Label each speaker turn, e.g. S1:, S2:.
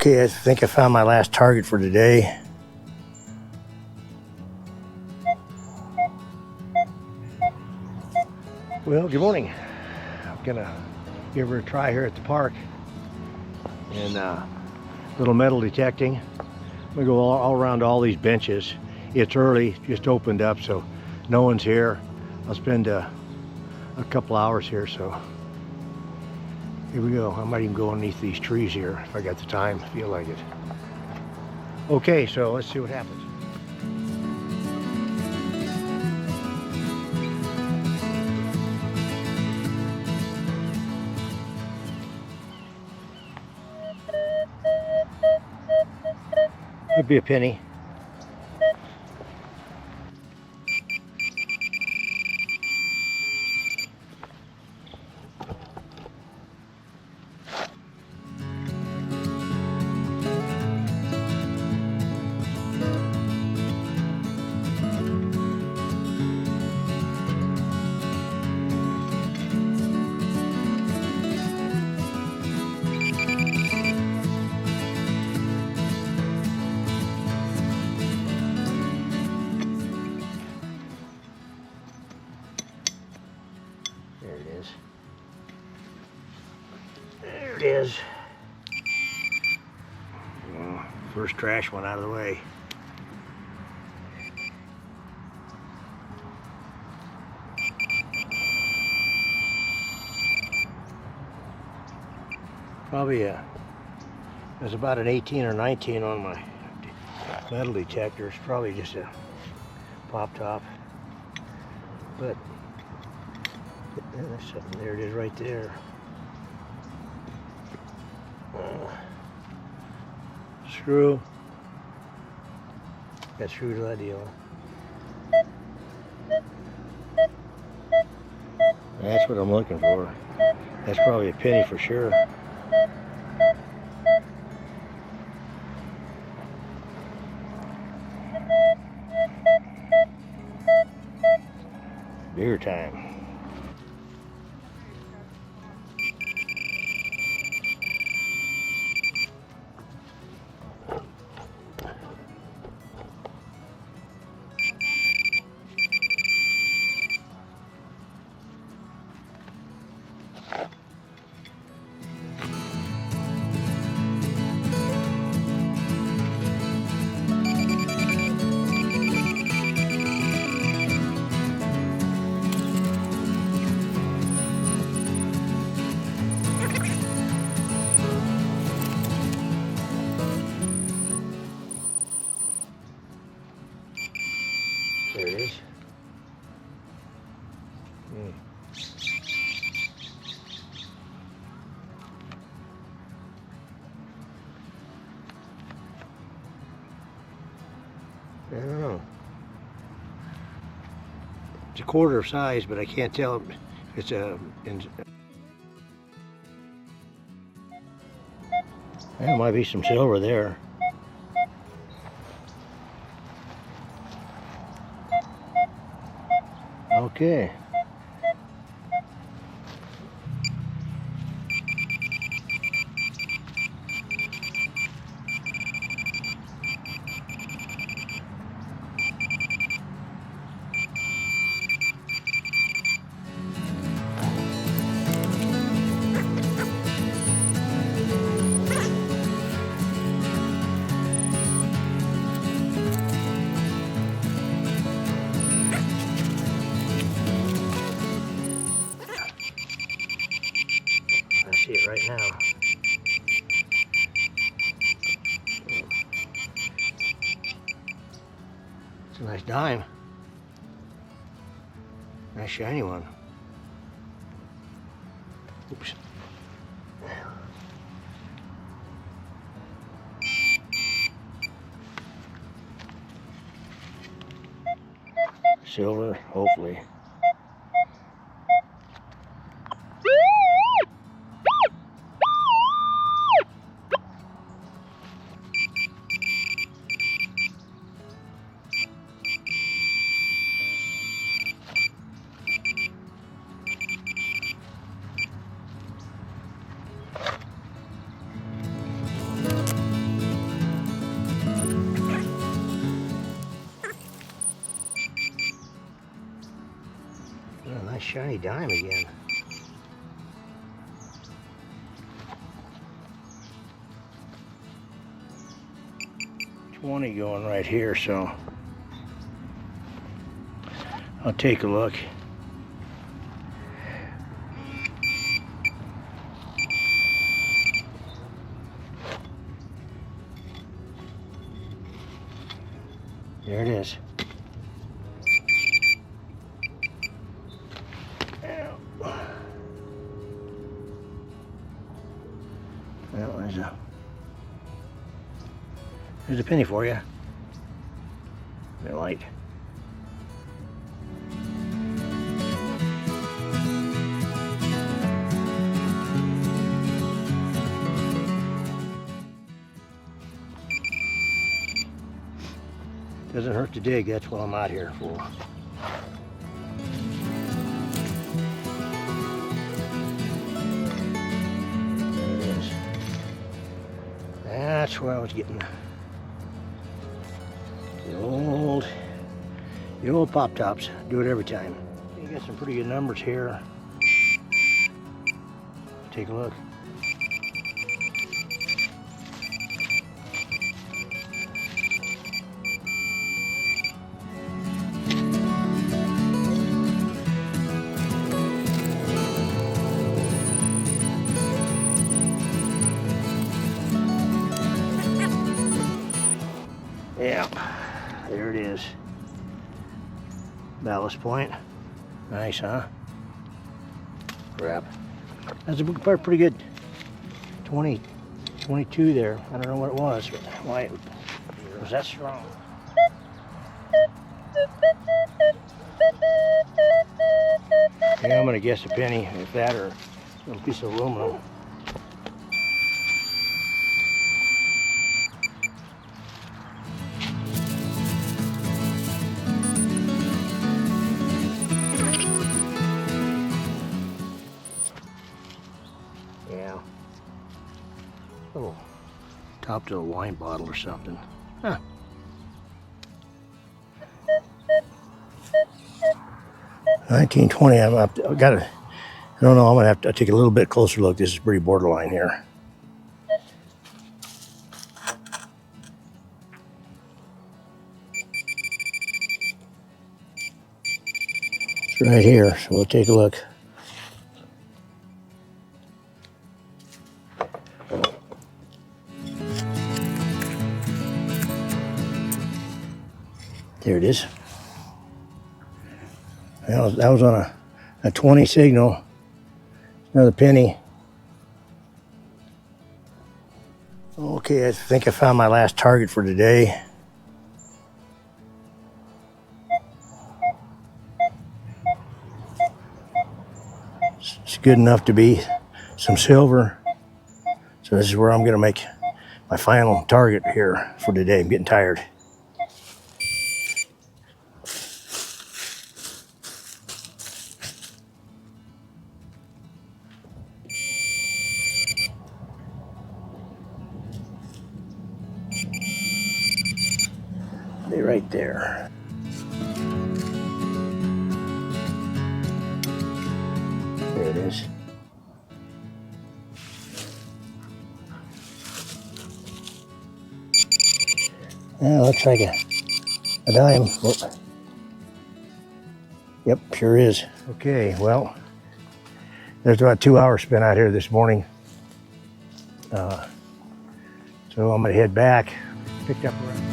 S1: Okay, I think I found my last target for today. Well, good morning. I'm gonna give her a try here at the park and little metal detecting. I'm gonna go all around all these benches. It's early, just opened up, so no one's here. I'll spend a couple hours here, so here we go. I might even go underneath these trees here if I got the time, feel like it. Okay, so let's see what happens. Could be a penny. There it is. There it is. Well, first trash one out of the way. Probably there's about an 18 or 19 on my metal detector. It's probably just a pop top, but there's something. There it is right there. Screw. Got screw to that deal. That's what I'm looking for. That's probably a penny for sure. Beer time. There it is. I don't know. It's a quarter size, but I can't tell if it's there might be some silver there. Okay. I see it right now. It's a nice dime. Nice shiny one. Oops. Silver, hopefully. shiny dime again. 20 going right here, so I'll take a look. There it is. Well, there's a penny for you. They're light. Doesn't hurt to dig, that's what I'm out here for. There it is. That's where I was getting the old pop tops. Do it every time. You got some pretty good numbers here. Take a look. Yeah, there it is. Ballast point. Nice, huh? Crap. That's a pretty good 20, 22 there. I don't know what it was, but why it was that strong. Yeah, I'm gonna guess a penny, if that, or a little piece of aluminum. Yeah. Oh, top to a wine bottle or something. Huh. $19.20. I've got to. I don't know. I'm gonna have to take a little bit closer look. This is pretty borderline here. It's right here, so we'll take a look. There it is. That was on a 20 signal. Another penny. Okay, I think I found my last target for today. It's good enough to be some silver. So this is where I'm gonna make my final target here for today. I'm getting tired. They're right there. There it is. Yeah, looks like a dime. Whoop. Yep, sure is. Okay, well, there's about 2 hours spent out here this morning. So I'm gonna head back. Picked up around